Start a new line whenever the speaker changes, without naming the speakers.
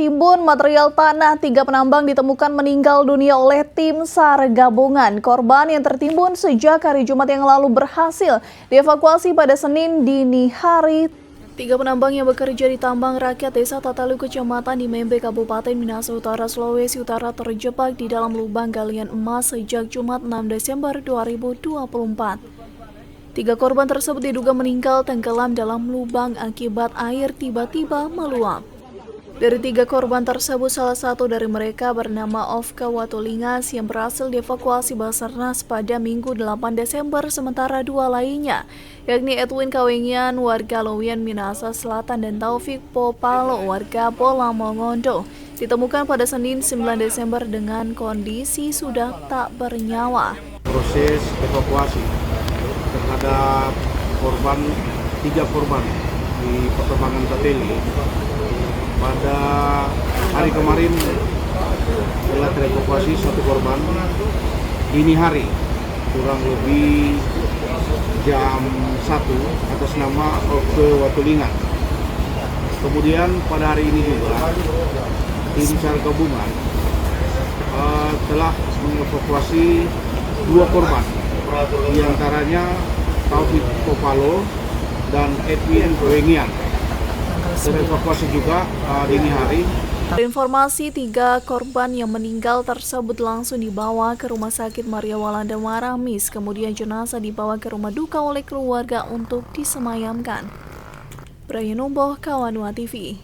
tertimbun material tanah, 3 penambang ditemukan meninggal dunia oleh tim SAR gabungan. Korban yang tertimbun sejak hari Jumat yang lalu berhasil dievakuasi pada Senin dini hari. 3 penambang yang bekerja di tambang rakyat Desa Tatalu, Kecamatan Dimembe, Kabupaten Minahasa Utara, Sulawesi Utara terjebak di dalam lubang galian emas sejak Jumat 6 Desember 2024. 3 korban tersebut diduga meninggal tenggelam dalam lubang akibat air tiba-tiba meluap. Dari 3 korban tersebut, salah satu dari mereka bernama Ofka Watulingas yang berhasil dievakuasi Basarnas pada Minggu 8 Desember, sementara 2 lainnya, yakni Edwin Kawengian, warga Lowian, Minahasa Selatan, dan Taufik Popalo, warga Bola Mongondo, ditemukan pada Senin 9 Desember dengan kondisi sudah tak bernyawa.
Proses evakuasi terhadap 3 korban di pertambangan Tatalu pada hari kemarin telah terevakuasi 1 korban dini hari kurang lebih jam 1 atas nama Ofka Watulingas. Kemudian pada hari ini juga tim SAR gabungan telah mengevakuasi 2 korban, di antaranya Taufik Popalo dan Edwin Kawengian. Terevakuasi juga dini hari.
Informasi 3 korban yang meninggal tersebut langsung dibawa ke Rumah Sakit Maria Walanda Maramis, kemudian jenazah dibawa ke rumah duka oleh keluarga untuk disemayamkan. Brian Umboh, Kawanua TV.